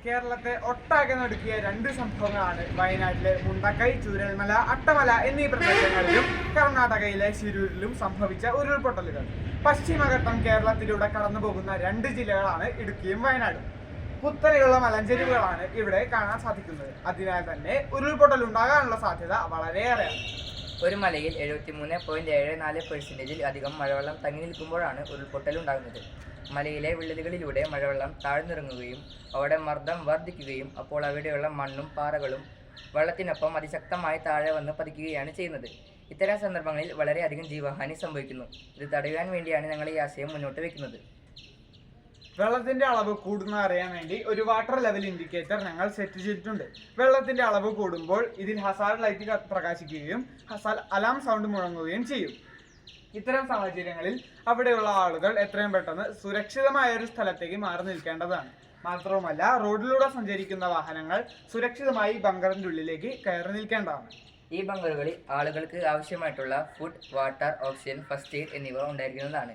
കേരളത്തെ ഒട്ടാകെ നടുക്കിയ രണ്ട് സംഭവങ്ങളാണ് വയനാട്ടിലെ മുണ്ടക്കൈ, ചൂരൽമല, അട്ടമല എന്നീ പ്രദേശങ്ങളിലും കർണാടകയിലെ ശിരൂരിലും സംഭവിച്ച ഉരുൾപൊട്ടലുകൾ. പശ്ചിമഘട്ടം കേരളത്തിലൂടെ കടന്നുപോകുന്ന രണ്ട് ജില്ലകളാണ് ഇടുക്കിയും വയനാടും. കുത്തനെയുള്ള മലഞ്ചെരിവുകളാണ് ഇവിടെ കാണാൻ സാധിക്കുന്നത്. അതിനാൽ തന്നെ ഉരുൾപൊട്ടൽ ഉണ്ടാകാനുള്ള സാധ്യത വളരെയേറെയാണ്. ഒരു മലയിൽ 73.74% അധികം മഴവെള്ളം തങ്ങി നിൽക്കുമ്പോഴാണ് ഉരുൾപൊട്ടൽ ഉണ്ടാകുന്നത്. മലയിലെ വിള്ളലുകളിലൂടെ മഴവെള്ളം താഴ്ന്നിറങ്ങുകയും അവിടെ മർദ്ദം വർദ്ധിക്കുകയും അപ്പോൾ അവിടെയുള്ള മണ്ണും പാറകളും വെള്ളത്തിനൊപ്പം അതിശക്തമായി താഴെ വന്ന് പതിക്കുകയാണ് ചെയ്യുന്നത്. ഇത്തരം സന്ദർഭങ്ങളിൽ വളരെയധികം ജീവഹാനി സംഭവിക്കുന്നു. ഇത് തടയുവാൻ വേണ്ടിയാണ് ഞങ്ങൾ ഈ ആശയം മുന്നോട്ട് വയ്ക്കുന്നത്. വെള്ളത്തിന്റെ അളവ് കൂടുന്ന അറിയാൻ വേണ്ടി ഒരു വാട്ടർ ലെവൽ ഇൻഡിക്കേറ്റർ ഞങ്ങൾ സെറ്റ് ചെയ്തിട്ടുണ്ട്. വെള്ളത്തിന്റെ അളവ് കൂടുമ്പോൾ ഇതിൽ ഹസാർഡ് ലൈറ്റ് പ്രകാശിക്കുകയും അലാം സൗണ്ട് മുഴങ്ങുകയും ചെയ്യും. ഇത്തരം സാഹചര്യങ്ങളിൽ അവിടെയുള്ള ആളുകൾ എത്രയും പെട്ടെന്ന് സുരക്ഷിതമായ ഒരു സ്ഥലത്തേക്ക് മാറി നിൽക്കേണ്ടതാണ്. മാത്രവുമല്ല, റോഡിലൂടെ സഞ്ചരിക്കുന്ന വാഹനങ്ങൾ സുരക്ഷിതമായി ബങ്കറിന്റെ ഉള്ളിലേക്ക് കയറി നിൽക്കേണ്ടതാണ്. ഈ ബങ്കറുകളിൽ ആളുകൾക്ക് ആവശ്യമായിട്ടുള്ള food, water, oxygen, first aid എന്നിവ ഉണ്ടായിരിക്കുന്നതാണ്.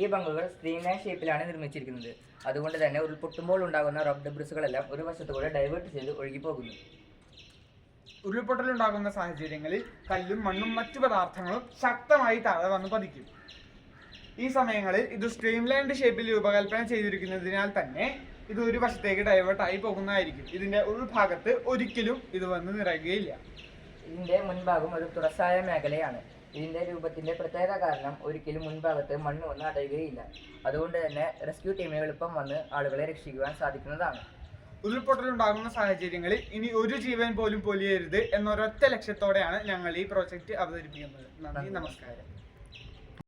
ഈ ബങ്കറുകൾ സ്ട്രീംലൈൻ ഷേപ്പിലാണ് നിർമ്മിച്ചിരിക്കുന്നത്. അതുകൊണ്ട് തന്നെ ഉരുൾപൊട്ടുമ്പോൾ ഉണ്ടാകുന്ന റോക്ക് ഡെബ്രിസുകളെല്ലാം ഒരു വശത്തുകൂടെ ഡൈവേർട്ട് ചെയ്ത് ഒഴുകി പോകുന്നു. ഉരുൾപൊട്ടലുണ്ടാകുന്ന സാഹചര്യങ്ങളിൽ കല്ലും മണ്ണും മറ്റു പദാർത്ഥങ്ങളും ശക്തമായി താഴെ വന്ന് പതിക്കും. ഈ സമയങ്ങളിൽ ഇത് സ്ട്രീംലൈൻഡ് ഷേപ്പിൽ രൂപകൽപ്പന ചെയ്തിരിക്കുന്നതിനാൽ തന്നെ ഇത് ഒരു വശത്തേക്ക് ഡൈവേർട്ടായി പോകുന്നതായിരിക്കും. ഇതിന്റെ ഉൾഭാഗത്ത് ഒരിക്കലും ഇത് വന്ന് നിറയുകയില്ല. ഇതിന്റെ മുൻഭാഗം ഒരു തുറസായ മേഖലയാണ്. ഇതിന്റെ രൂപത്തിന്റെ പ്രത്യേകത കാരണം ഒരിക്കലും മുൻഭാഗത്ത് മണ്ണ് വന്ന് അടയുകയില്ല. അതുകൊണ്ട് തന്നെ റെസ്ക്യൂ ടീമിന് എളുപ്പം വന്ന് ആളുകളെ രക്ഷിക്കുവാൻ സാധിക്കുന്നതാണ്. ഉരുൾപൊട്ടലുണ്ടാകുന്ന സാഹചര്യങ്ങളിൽ ഇനി ഒരു ജീവൻ പോലും പൊലിയരുത് എന്നൊരൊറ്റ ലക്ഷ്യത്തോടെയാണ് ഞങ്ങൾ ഈ പ്രോജക്റ്റ് അവതരിപ്പിക്കുന്നത്. നന്ദി, നമസ്കാരം.